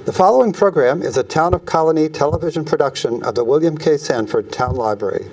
The following program is a Town of Colonie television production of the William K. Sanford Town Library.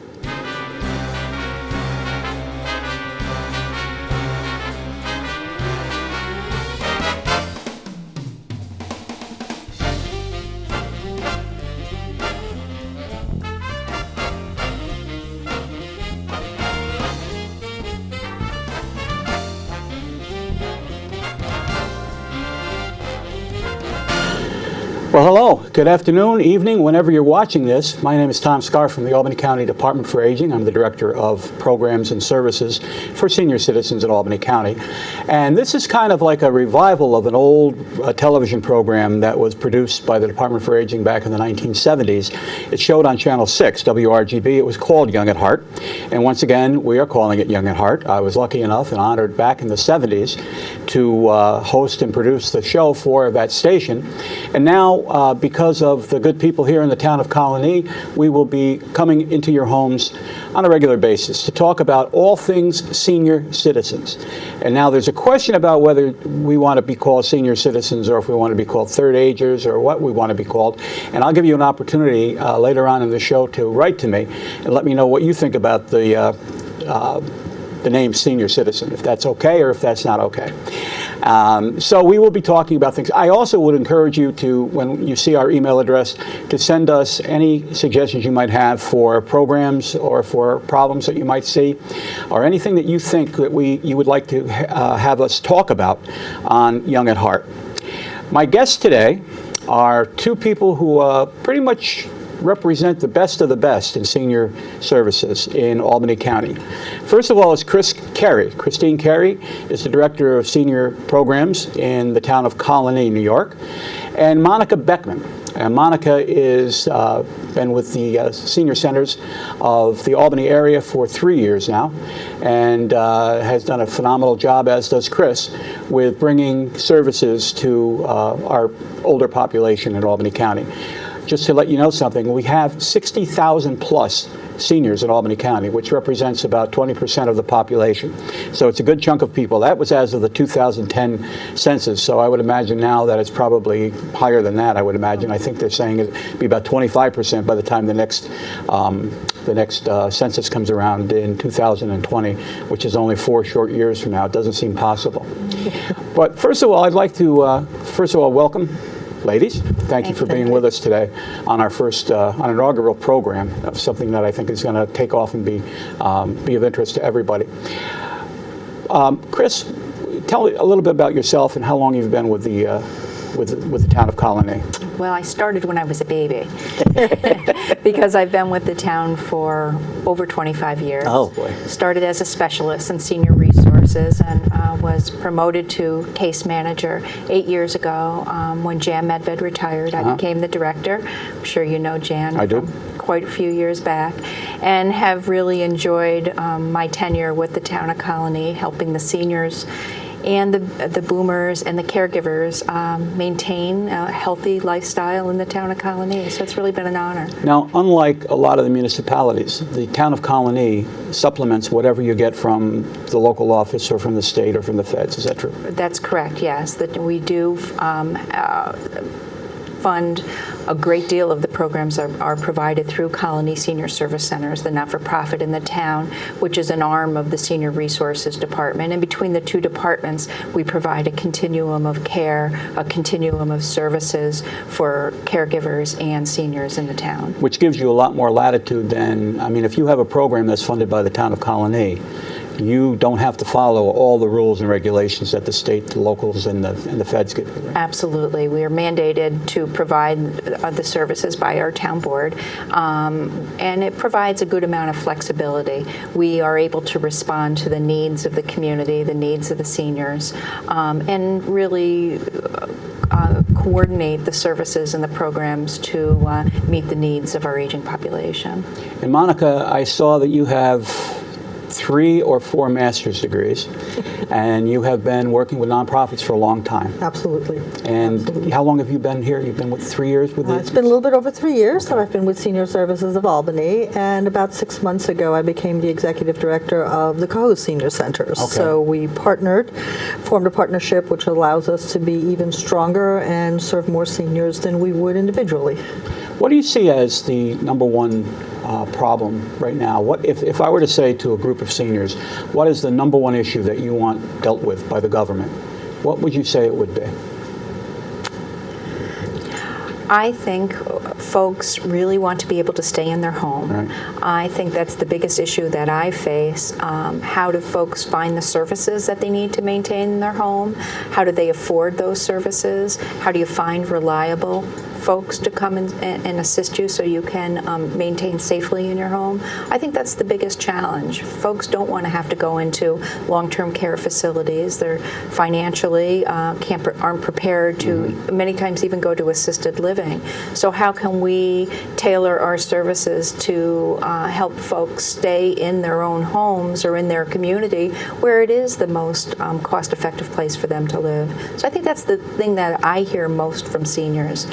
Well, hello. Good afternoon, evening, whenever you're watching this. My name is Tom Scarff from the Albany County Department for Aging. I'm the Director of Programs and Services for Senior Citizens in Albany County. And this is kind of like a revival of an old television program that was produced by the Department for Aging back in the 1970s. It showed on Channel 6, WRGB. It was called Young at Heart. And once again, we are calling it Young at Heart. I was lucky enough and honored back in the 70s to host and produce the show for that station. And now, because of the good people here in the town of Colonie, we will be coming into your homes on a regular basis to talk about all things senior citizens. And now there's a question about whether we want to be called senior citizens or if we want to be called third agers or what we want to be called. And I'll give you an opportunity later on in the show to write to me and let me know what you think about the name senior citizen, if that's okay or if that's not okay. So we will be talking about things. I also would encourage you to, when you see our email address, to send us any suggestions you might have for programs or for problems that you might see, or anything that you think that you would like to have us talk about on Young at Heart. My guests today are two people who pretty much represent the best of the best in senior services in Albany County. First of all is Christine Cary is the Director of Senior Programs in the town of Colonie, New York. And Monika Boeckmann. And Monika is been with the senior centers of the Albany area for 3 years now, and has done a phenomenal job, as does Chris, with bringing services to our older population in Albany County. Just to let you know something, we have 60,000 plus seniors in Albany County, which represents about 20% of the population. So it's a good chunk of people. That was as of the 2010 census, so I would imagine now that it's probably higher than that, I would imagine. I think they're saying it'd be about 25% by the time the next census comes around in 2020, which is only 4 short years from now. It doesn't seem possible. But first of all, I'd like to, welcome ladies. Thank you for being with us today on our first on inaugural program of something that I think is going to take off and be of interest to everybody. Chris, tell me a little bit about yourself and how long you've been with the town of Colonie. Well, I started when I was a baby because I've been with the town for over 25 years. Oh, boy. Started as a specialist in senior resources and was promoted to case manager 8 years ago. When Jan Medved retired, I became the director. I'm sure you know Jan. I do. Quite a few years back, and have really enjoyed my tenure with the town of Colonie, helping the seniors and the boomers and the caregivers maintain a healthy lifestyle in the town of Colonie. So it's really been an honor. Now, unlike a lot of the municipalities, the town of Colonie supplements whatever you get from the local office or from the state or from the feds. Is that true? That's correct, yes. That we do fund a great deal of the programs are provided through Colonie Senior Service Centers, the not-for-profit in the town, which is an arm of the Senior Resources Department. And between the two departments, we provide a continuum of care, a continuum of services for caregivers and seniors in the town. Which gives you a lot more latitude than, I mean, if you have a program that's funded by the town of Colonie, you don't have to follow all the rules and regulations that the state, the locals, and the feds give you. Right? Absolutely. We are mandated to provide the services by our town board, and it provides a good amount of flexibility. We are able to respond to the needs of the community, the needs of the seniors, and really coordinate the services and the programs to meet the needs of our aging population. And Monika, I saw that you have 3 or 4 master's degrees, and you have been working with nonprofits for a long time. Absolutely. And Absolutely. how long have you been here? You've been with 3 years with It's been a little bit over 3 years that I've been with Senior Services of Albany, and about 6 months ago I became the executive director of the Cohoes Senior Centers. Okay. So we formed a partnership which allows us to be even stronger and serve more seniors than we would individually. What do you see as the number one problem right now? What if I were to say to a group of seniors, what is the number one issue that you want dealt with by the government? What would you say it would be? I think folks really want to be able to stay in their home. Right. I think that's the biggest issue that I face. How do folks find the services that they need to maintain their home? How do they afford those services? How do you find reliable folks to come and assist you so you can maintain safely in your home? I think that's the biggest challenge. Folks don't want to have to go into long-term care facilities. They're financially aren't prepared to many times even go to assisted living. So how can we tailor our services to help folks stay in their own homes or in their community where it is the most cost-effective place for them to live? So I think that's the thing that I hear most from seniors.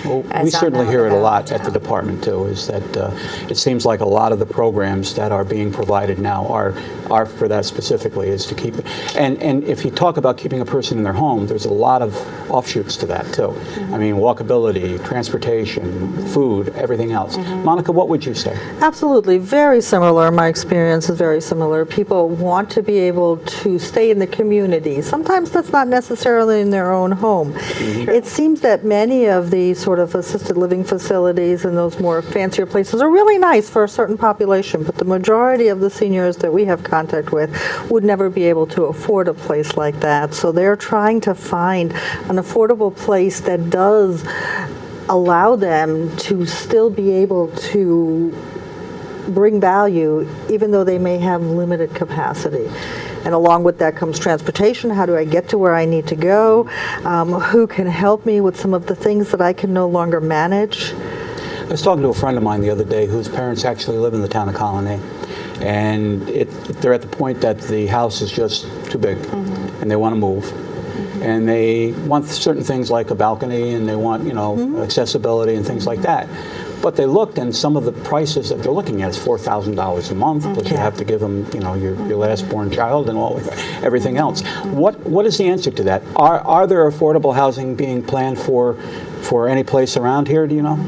We certainly hear it a lot at the department too, is that it seems like a lot of the programs that are being provided now are for that specifically, is to keep, and if you talk about keeping a person in their home, there's a lot of offshoots to that too. I mean, walkability, transportation, food, everything else. Monika, what would you say? Absolutely. Very similar. My experience is very similar. People want to be able to stay in the community. Sometimes that's not necessarily in their own home. It seems that many of the sort of assisted living facilities and those more fancier places are really nice for a certain population, but the majority of the seniors that we have contact with would never be able to afford a place like that. So they're trying to find an affordable place that does allow them to still be able to bring value even though they may have limited capacity. And along with that comes transportation. How do I get to where I need to go? Who can help me with some of the things that I can no longer manage? I was talking to a friend of mine the other day whose parents actually live in the town of Colonie, and they're at the point that the house is just too big, and they want to move. And they want certain things like a balcony, and they want, accessibility and things like that. But they looked, and some of the prices that they're looking at is $4,000 a month, but you have to give them, your last born child and everything else. What is the answer to that? Are there affordable housing being planned for any place around here? Do you know?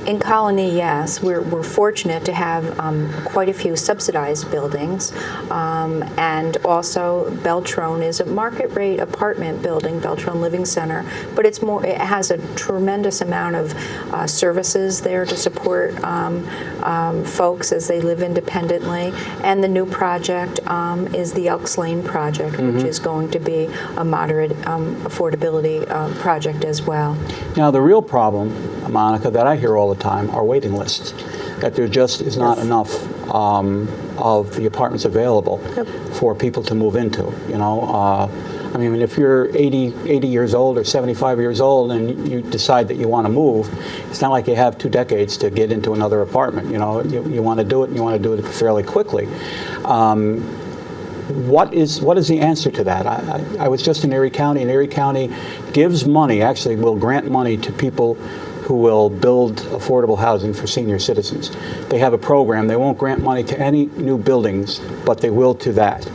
In Colonie, yes. We're fortunate to have quite a few subsidized buildings, and also Beltrone is a market rate apartment building, Beltrone Living Center, but it has a tremendous amount of services there to support folks as they live independently. And the new project is the Elks Lane project, which is going to be a moderate affordability project as well. Now, the real problem, Monika, that I hear all the time are waiting lists, that there just is not enough of the apartments available for people to move into. I mean, if you're 80 years old or 75 years old and you decide that you want to move, it's not like you have 2 decades to get into another apartment. You want to do it, and you want to do it fairly quickly. What is the answer to that? I was just in Erie County, and Erie County gives money, actually will grant money to people who will build affordable housing for senior citizens. They have a program. They won't grant money to any new buildings, but they will to that.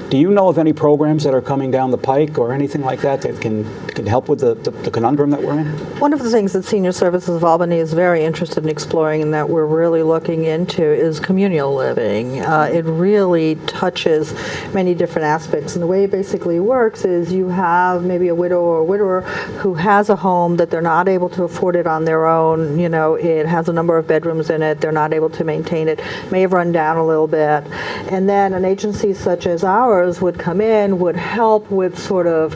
Do you know of any programs that are coming down the pike or anything like that that can help with the conundrum that we're in? One of the things that Senior Services of Albany is very interested in exploring and that we're really looking into is communal living. It really touches many different aspects. And the way it basically works is you have maybe a widow or a widower who has a home that they're not able to afford it on their own. It has a number of bedrooms in it. They're not able to maintain it. May have run down a little bit. And then an agency such as ours would come in, would help with sort of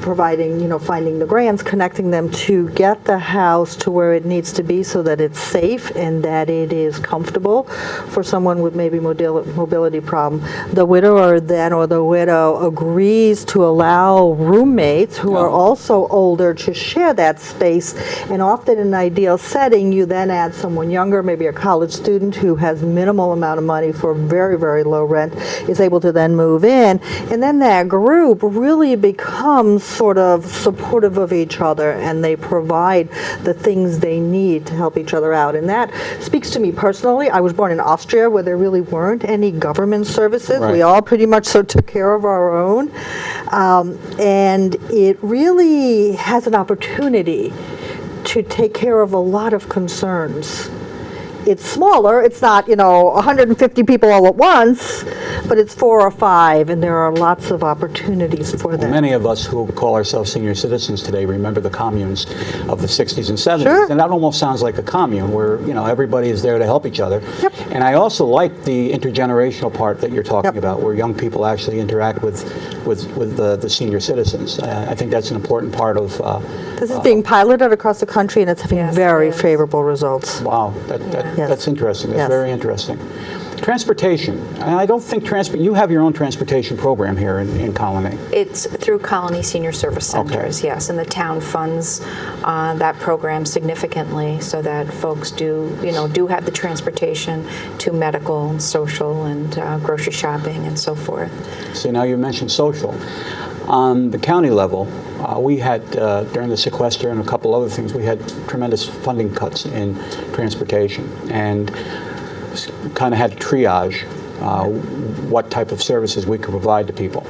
providing finding the grants, connecting them to get the house to where it needs to be so that it's safe and that it is comfortable for someone with maybe mobility problem. The widower then, or the widow, agrees to allow roommates who are also older to share that space, and often in an ideal setting, you then add someone younger, maybe a college student who has minimal amount of money for very, very low rent, is able to then move in, and then that group really becomes sort of supportive of each other, and they provide the things they need to help each other out. And that speaks to me personally. I was born in Austria, where there really weren't any government services. Right. We all pretty much so took care of our own. And it really has an opportunity to take care of a lot of concerns. It's smaller, it's not, 150 people all at once, but it's 4 or 5, and there are lots of opportunities for them. Many of us who call ourselves senior citizens today remember the communes of the 60s and 70s. Sure. And that almost sounds like a commune where, everybody is there to help each other. Yep. And I also like the intergenerational part that you're talking Yep. about, where young people actually interact with the senior citizens. I think that's an important part of... This is being piloted across the country, and it's having Yes, very it is. favorable results. Wow, Yes. that's interesting. That's Yes. very interesting. Transportation. I don't think you have your own transportation program here in Colonie. It's through Colonie Senior Service Centers, yes, and the town funds that program significantly so that folks do have the transportation to medical, social, and grocery shopping and so forth. So now you mentioned social. On the county level, we had, during the sequester and a couple other things, we had tremendous funding cuts in transportation, and kind of had to triage what type of services we could provide to people.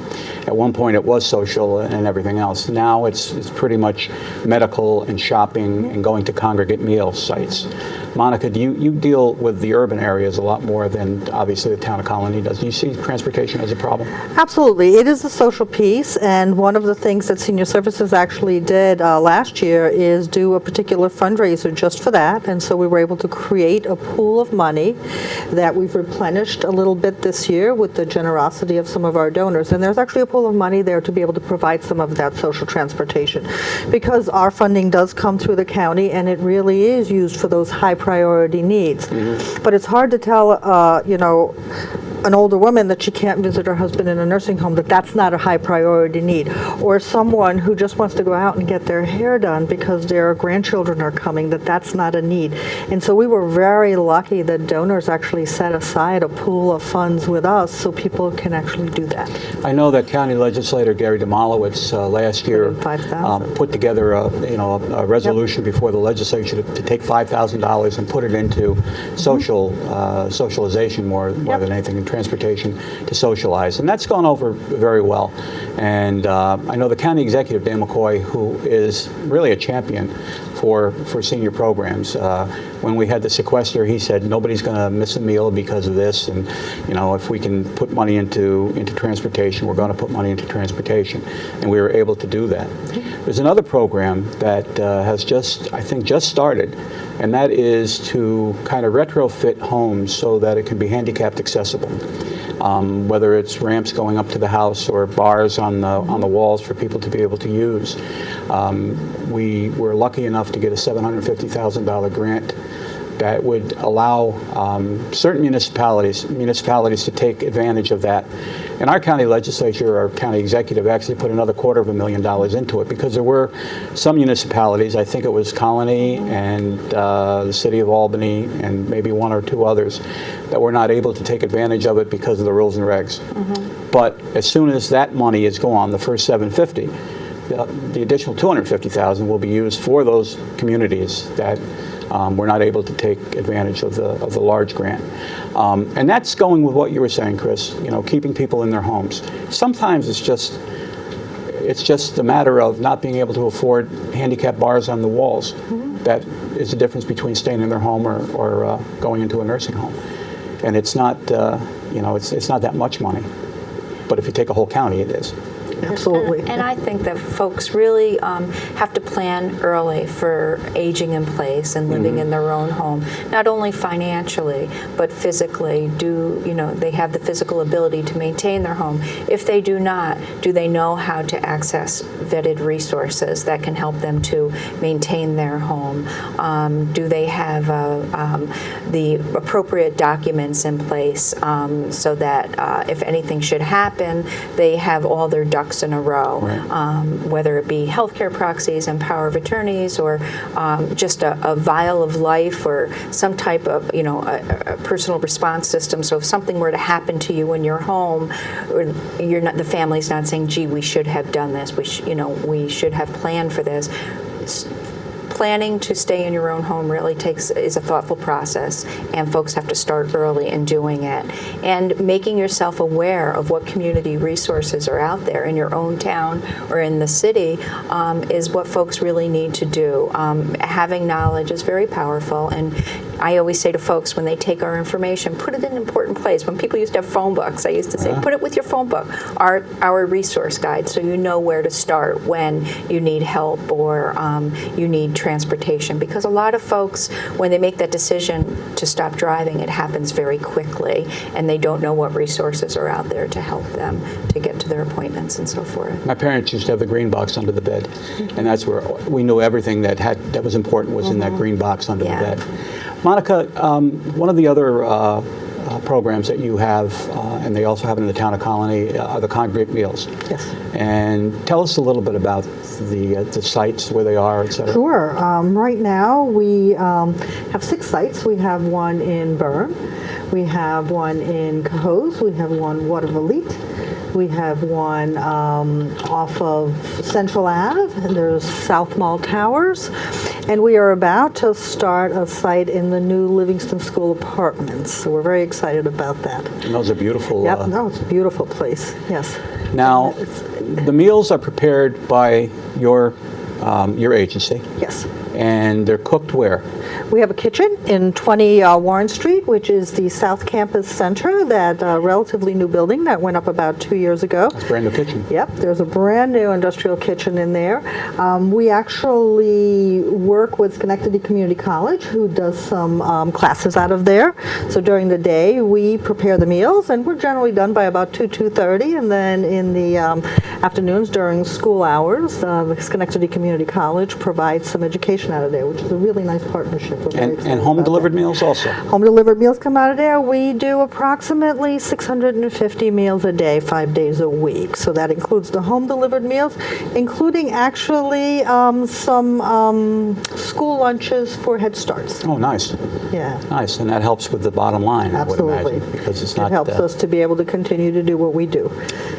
At one point it was social and everything else. Now it's pretty much medical and shopping and going to congregate meal sites. Monika, you deal with the urban areas a lot more than obviously the town of Colonie does. Do you see transportation as a problem? Absolutely. It is a social piece, and one of the things that Senior Services actually did last year is do a particular fundraiser just for that, and so we were able to create a pool of money that we've replenished a little bit this year with the generosity of some of our donors, and there's actually a pool of money there to be able to provide some of that social transportation, because our funding does come through the county, and it really is used for those high priority needs. Mm-hmm. But it's hard to tell, an older woman that she can't visit her husband in a nursing home, that's not a high priority need. Or someone who just wants to go out and get their hair done because their grandchildren are coming, that's not a need. And so we were very lucky that donors actually set aside a pool of funds with us so people can actually do that. I know that County Legislator Gary Demolowitz last year put together a resolution before the legislature to take $5,000 and put it into socialization more than anything, in transportation to socialize. And that's gone over very well. And I know the county executive, Dan McCoy, who is really a champion for senior programs. When we had the sequester, he said nobody's going to miss a meal because of this, and if we can put money into transportation, we're going to put money into transportation, and we were able to do that. There's another program that has just started, and that is to kind of retrofit homes so that it can be handicapped accessible. Whether it's ramps going up to the house or bars on the walls for people to be able to use. We were lucky enough to get a $750,000 grant that would allow certain municipalities to take advantage of that. And our county legislature, our county executive, actually put another $250,000 into it, because there were some municipalities, I think it was Colonie and the city of Albany and maybe 1 or 2 others, that were not able to take advantage of it because of the rules and regs. Mm-hmm. But as soon as that money is gone, the first $750,000, the additional $250,000 will be used for those communities that were not able to take advantage of the large grant. And that's going with what you were saying, Chris, keeping people in their homes. Sometimes it's just a matter of not being able to afford handicap bars on the walls. Mm-hmm. That is the difference between staying in their home or going into a nursing home. And it's not, it's not that much money. But if you take a whole county, it is. Absolutely. And I think that folks really have to plan early for aging in place and living in their own home, not only financially, but physically. They have the physical ability to maintain their home? If they do not, do they know how to access vetted resources that can help them to maintain their home? Do they have the appropriate documents in place so that if anything should happen, they have all their ducks in a row, whether it be healthcare proxies and power of attorneys, or just a vial of life, or some type of a personal response system. So if something were to happen to you in your home, or the family's not saying, "Gee, we should have done this. We should have planned for this." Planning to stay in your own home really is a thoughtful process, and folks have to start early in doing it. And making yourself aware of what community resources are out there in your own town or in the city is what folks really need to do. Having knowledge is very powerful, and I always say to folks when they take our information, put it in an important place. When people used to have phone books, I used to say, put it with your phone book, our resource guide, so you know where to start when you need help or you need transportation. Because a lot of folks, when they make that decision to stop driving, it happens very quickly, and they don't know what resources are out there to help them to get to their appointments and so forth. My parents used to have the green box under the bed, and that's where we knew everything that was important was in that green box under the bed. Monika, one of the other programs that you have, and they also have it in the town of Colonie, are the congregate meals. Yes. And tell us a little bit about the sites, where they are, et cetera. Sure. Right now we have 6 sites. We have one in Bern, we have one in Cohoes, we have one Watervliet, we have one off of Central Ave, and there's South Mall Towers, and we are about to start a site in the new Livingston School Apartments. So we're very excited about that. And those are beautiful. Yep, no, it's a beautiful place, yes. Now, the meals are prepared by your agency. Yes. And they're cooked where? We have a kitchen in 20 Warren Street, which is the South Campus Center, that relatively new building that went up about 2 years ago. It's a brand new kitchen. Yep, there's a brand new industrial kitchen in there. We actually work with Schenectady Community College, who does some classes out of there. So during the day, we prepare the meals, and we're generally done by about 2:30, and then in the afternoons during school hours, the Schenectady Community College provides some education out of there, which is a really nice partnership. And home-delivered meals also? Home-delivered meals come out of there. We do approximately 650 meals a day, 5 days a week. So that includes the home-delivered meals, including actually some school lunches for Head Starts. Oh, nice. Yeah. Nice, and that helps with the bottom line, Absolutely. I would imagine, because it's not... It helps us to be able to continue to do what we do.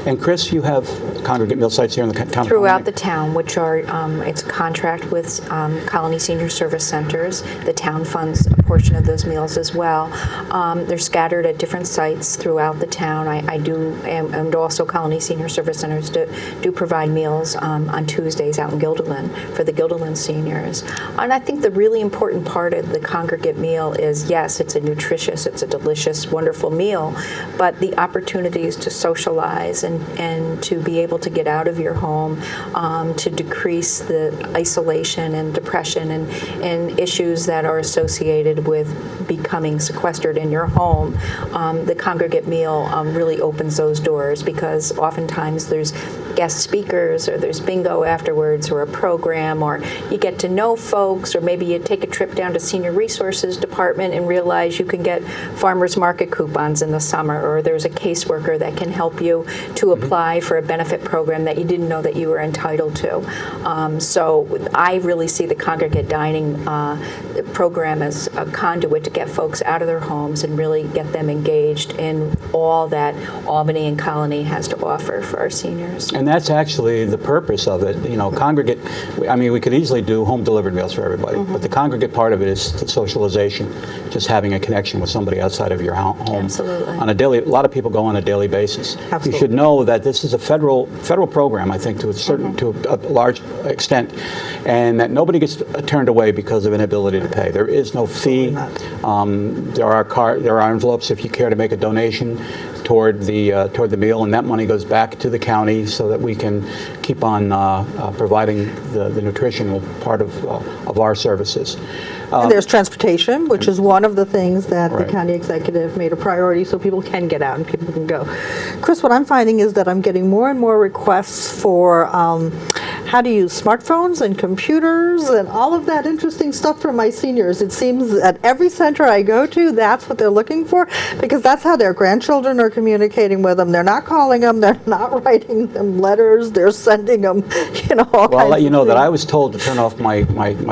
And Chris, you have congregate meal sites here in the town? Throughout the town, which are, it's a contract with Colonie Senior Service Centers. The town funds a portion of those meals as well. They're scattered at different sites throughout the town. And also Colonie Senior Service Centers do provide meals on Tuesdays out in Guilderland for the Guilderland seniors. And I think the really important part of the congregate meal is, yes, it's a nutritious, it's a delicious, wonderful meal, but the opportunities to socialize and to be able to get out of your home, to decrease the isolation and depression and issues that are associated with becoming sequestered in your home. The congregate meal really opens those doors, because oftentimes there's guest speakers, or there's bingo afterwards, or a program, or you get to know folks, or maybe you take a trip down to Senior Resources Department and realize you can get farmers market coupons in the summer, or there's a caseworker that can help you to apply for a benefit program that you didn't know that you were entitled to. So I really see the congregate dining program as a conduit to get folks out of their homes and really get them engaged in all that Albany and Colonie has to offer for our seniors. And that's actually the purpose of it. You know, congregate, I mean, we could easily do home-delivered meals for everybody, but the congregate part of it is the socialization, just having a connection with somebody outside of your home. Absolutely. On a daily, a lot of people go on a daily basis. Absolutely. You should know that this is a federal program, I think, to a certain, to a large extent, and that nobody gets turned away because of inability to pay. There is no fee. There are envelopes if you care to make a donation. toward the meal, and that money goes back to the county so that we can keep on providing the nutritional part of our services. And there's transportation, which is one of the things that the Right. county executive made a priority so people can get out and people can go. Chris, what I'm finding is that I'm getting more and more requests for how to use smartphones and computers and all of that interesting stuff for my seniors. It seems at every center I go to, that's what they're looking for, because that's how their grandchildren are communicating with them. They're not calling them, they're not writing them letters, they're sending them, all Well, I'll let you know that I things. was told to turn off my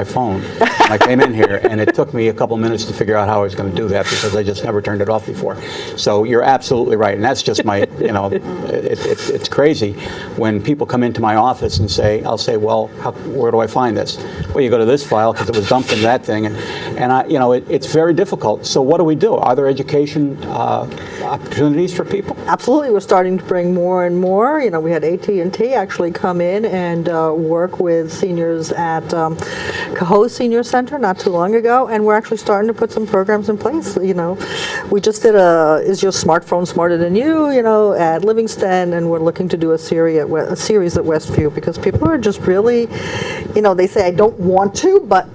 phone when I came in here, and it took me a couple minutes to figure out how I was going to do that because I just never turned it off before. So you're absolutely right, and that's just my, it's crazy when people come into my office and I'll say, well, where do I find this? Well, you go to this file because it was dumped in that thing, and it's very difficult. So what do? Are there education opportunities for people? Absolutely, we're starting to bring more and more. We had AT&T actually come in and work with seniors at Cohoe Senior Center not too long ago, and we're actually starting to put some programs in place. We just did Is Your Smartphone Smarter Than You, at Livingston, and we're looking to do a series at Westview because people are just really, they say, I don't want to, but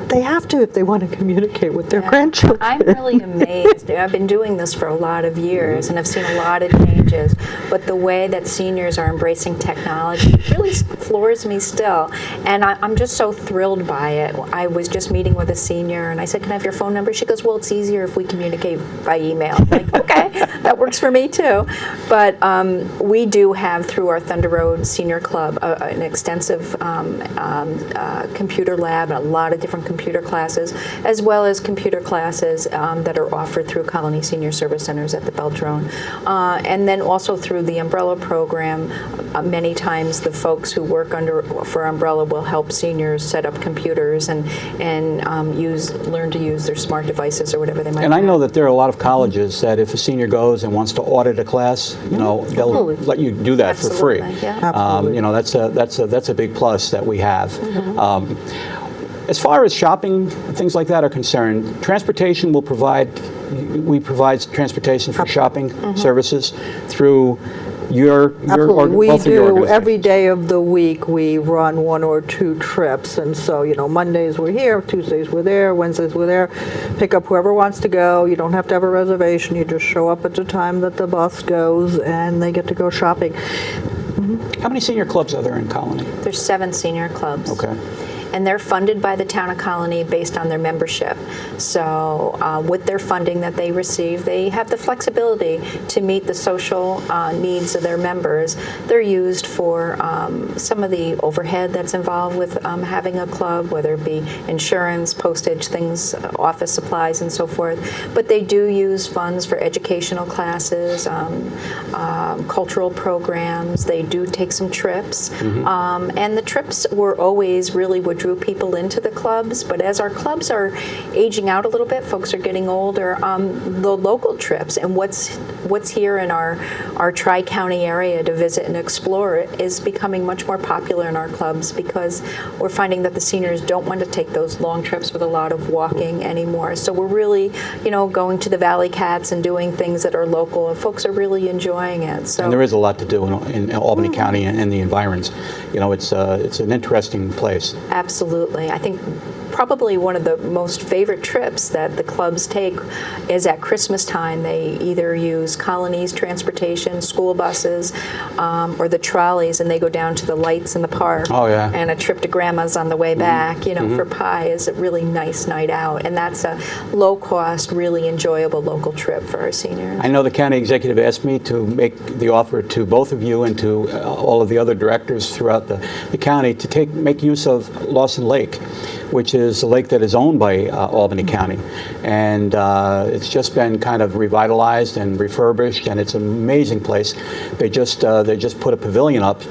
they have to if they want to communicate with their grandchildren. I'm really amazed. I've been doing this for a lot of years, and I've seen a lot of changes, but the way that seniors are embracing technology really floors me still, and I'm just so thrilled by it. I was just meeting with a senior, and I said, can I have your phone number? She goes, well, it's easier if we communicate by email. I'm like, okay, that works for me too. But we do have, through our Thunder Road Senior Club, an extensive computer lab, and a lot of different computer classes, as well as computer classes that are offered through Colonie Senior Service Centers at the Beltrone. And then also through the Umbrella program, many times the folks who work for Umbrella will help seniors set up computers and learn to use their smart devices or whatever they might And I have. know that there are a lot of colleges that if a senior goes and wants to audit a class, they'll Absolutely. let you do that for free. Absolutely, yeah. Absolutely. That's a big plus that we have. As far as shopping, things like that are concerned, transportation we provide transportation for shopping services through Absolutely. We both of your do organizations. every day of the week. We run 1 or 2 trips, and so Mondays we're here, Tuesdays we're there, Wednesdays we're there. Pick up whoever wants to go. You don't have to have a reservation. You just show up at the time that the bus goes, and they get to go shopping. How many senior clubs are there in Colonie? There's 7 senior clubs. Okay. And they're funded by the town of Colonie based on their membership. So with their funding that they receive, they have the flexibility to meet the social needs of their members. They're used for some of the overhead that's involved with having a club, whether it be insurance, postage, things, office supplies, and so forth. But they do use funds for educational classes, cultural programs. They do take some trips. And the trips were always really what drew people into the clubs, but as our clubs are aging out a little bit, folks are getting older, the local trips and what's here in our Tri-County area to visit and explore is becoming much more popular in our clubs because we're finding that the seniors don't want to take those long trips with a lot of walking anymore. So we're really, going to the Valley Cats and doing things that are local, and folks are really enjoying it. So And there is a lot to do in Albany County and the environs. It's an interesting place. Absolutely. I think probably one of the most favorite trips that the clubs take is at Christmas time. They either use Colonie's transportation, school buses, or the trolleys, and they go down to the lights in the park. Oh, yeah. And a trip to Grandma's on the way back, for pie is a really nice night out. And that's a low-cost, really enjoyable local trip for our seniors. I know the county executive asked me to make the offer to both of you and to all of the other directors throughout the county to make use of Lawson Lake, which is a lake that is owned by Albany County. And it's just been kind of revitalized and refurbished, and it's an amazing place. They just put a pavilion up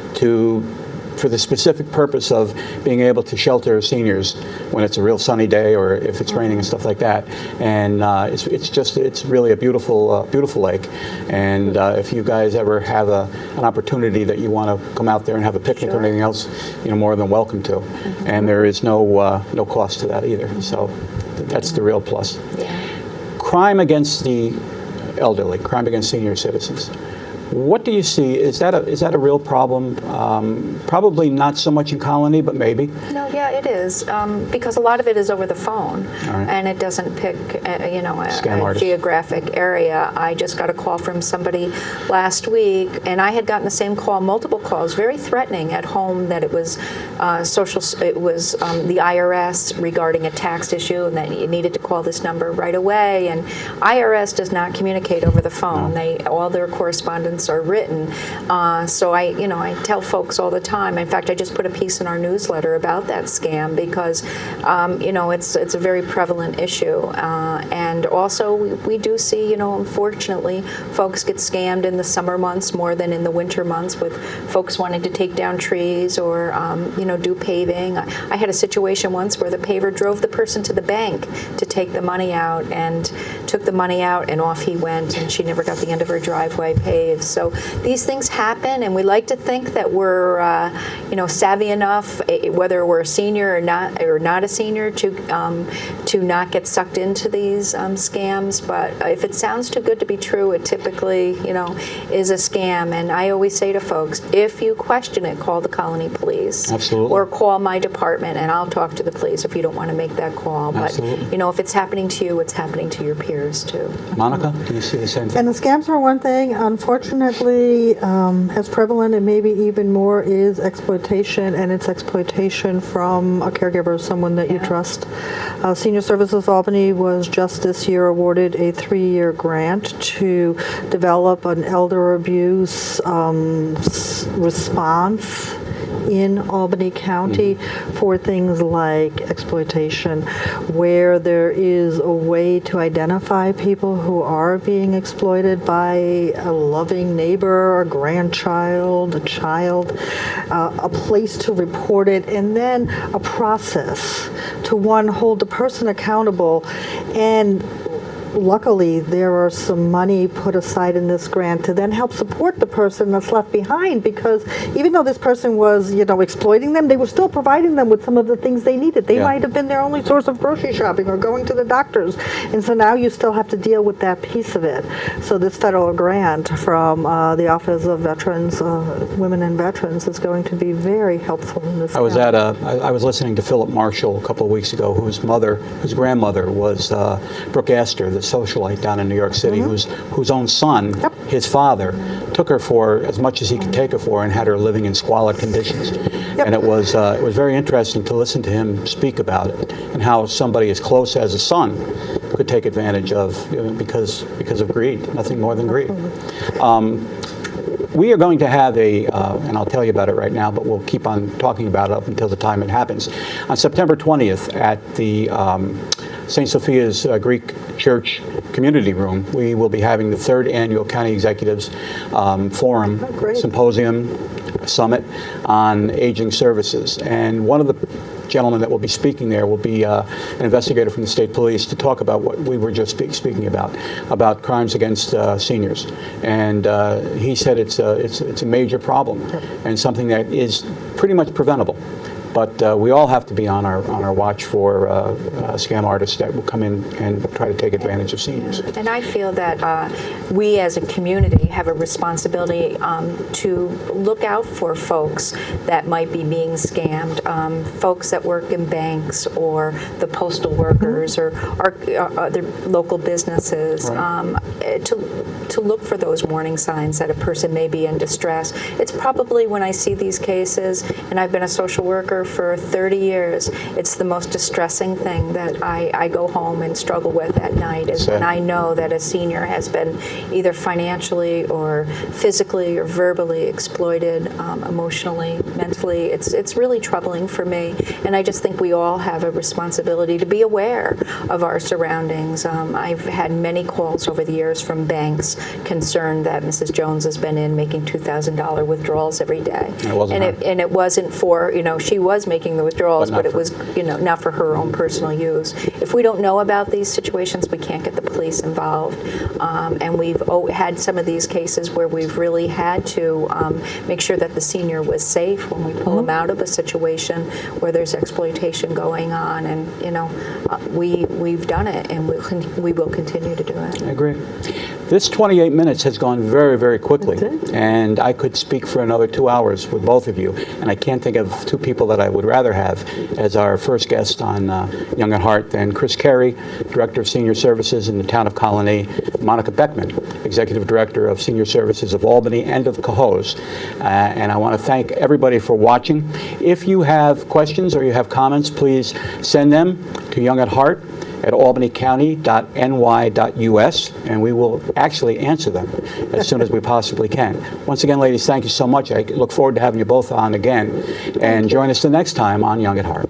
for the specific purpose of being able to shelter seniors when it's a real sunny day or if it's raining and stuff like that. And it's really a beautiful lake. And if you guys ever have an opportunity that you want to come out there and have a picnic or anything else, you're more than welcome to. And there is no cost to that either. So that's the real plus. Yeah. Crime against the elderly, crime against senior citizens. What do you see? Is that a real problem? Probably not so much in Colonie, but maybe. No, yeah, it is, because a lot of it is over the phone, Right. and it doesn't pick, Scam a artists. geographic area. I just got a call from somebody last week, and I had gotten the same call, multiple calls, very threatening at home, that it was the IRS regarding a tax issue, and that you needed to call this number right away. And IRS does not communicate over the phone. No. All their correspondence are written. So I tell folks all the time. In fact, I just put a piece in our newsletter about that scam because, it's a very prevalent issue. And also, we do see, unfortunately, folks get scammed in the summer months more than in the winter months, with folks wanting to take down trees or, do paving. I had a situation once where the paver drove the person to the bank to take the money out, and took the money out, and off he went, and she never got the end of her driveway paved. So these things happen, and we like to think that we're, savvy enough, whether we're a senior or not a senior, to not get sucked into these scams. But if it sounds too good to be true, it typically, is a scam. And I always say to folks, if you question it, call the Colonie Police. Absolutely. Or call my department, and I'll talk to the police if you don't want to make that call. Absolutely. But, if it's happening to you, it's happening to your peers too. Monica, do you see the same thing? And the scams are one thing. Unfortunately, as prevalent and maybe even more is exploitation, and it's exploitation from a caregiver, someone that you trust. Senior Services of Albany was just this year awarded a 3-year grant to develop an elder abuse response in Albany County for things like exploitation, where there is a way to identify people who are being exploited by a loving neighbor, a grandchild, a child, a place to report it, and then a process to, one, hold the person accountable. And luckily, there are some money put aside in this grant to then help support the person that's left behind, because even though this person was, exploiting them, they were still providing them with some of the things they needed. They might have been their only source of grocery shopping or going to the doctors. And so now you still have to deal with that piece of it. So this federal grant from the Office of Veterans, Women and Veterans, is going to be very helpful in this. I was listening to Philip Marshall a couple of weeks ago, whose grandmother was Brooke Astor, the socialite down in New York City, whose own son, his father, took her for as much as he could take her for, and had her living in squalid conditions. And it was very interesting to listen to him speak about it, and how somebody as close as a son could take advantage of, because of greed, nothing more than greed. We are going to have and I'll tell you about it right now, but we'll keep on talking about it up until the time it happens. On September 20th at the St. Sophia's Greek Church Community Room, we will be having the 3rd Annual County Executives Forum, Symposium, Summit on Aging Services. And one of the gentlemen that will be speaking there will be an investigator from the state police to talk about what we were just speaking about crimes against seniors. And he said it's a major problem, and something that is pretty much preventable. But we all have to be on our watch for scam artists that will come in and try to take advantage of seniors. And I feel that we as a community have a responsibility to look out for folks that might be being scammed, folks that work in banks or the postal workers or other local businesses, to look for those warning signs that a person may be in distress. It's probably, when I see these cases, and I've been a social worker for 30 years, it's the most distressing thing that I go home and struggle with at night, is when I know that a senior has been either financially or physically or verbally exploited, emotionally, mentally. It's really troubling for me, and I just think we all have a responsibility to be aware of our surroundings. I've had many calls over the years from banks concerned that Mrs. Jones has been in making $2,000 withdrawals every day. It wasn't her. And it wasn't for, she was was making the withdrawals, But not but it for- was, not for her own personal use. If we don't know about these situations, we can't get the police involved. And we've had some of these cases where we've really had to make sure that the senior was safe when we pull them out of a situation where there's exploitation going on. And, we've done it, and we will continue to do it. I agree. This 28 minutes has gone very, very quickly, and I could speak for another 2 hours with both of you, and I can't think of two people that I would rather have as our first guest on Young at Heart than Chris Cary, Director of Senior Services in the town of Colonie, Monika Boeckmann, Executive Director of Senior Services of Albany and of Cohoes. And I want to thank everybody for watching. If you have questions or you have comments, please send them to youngatheart@albanycounty.ny.us, and we will actually answer them as soon as we possibly can. Once again, ladies, thank you so much. I look forward to having you both on again, and join us the next time on Young at Heart.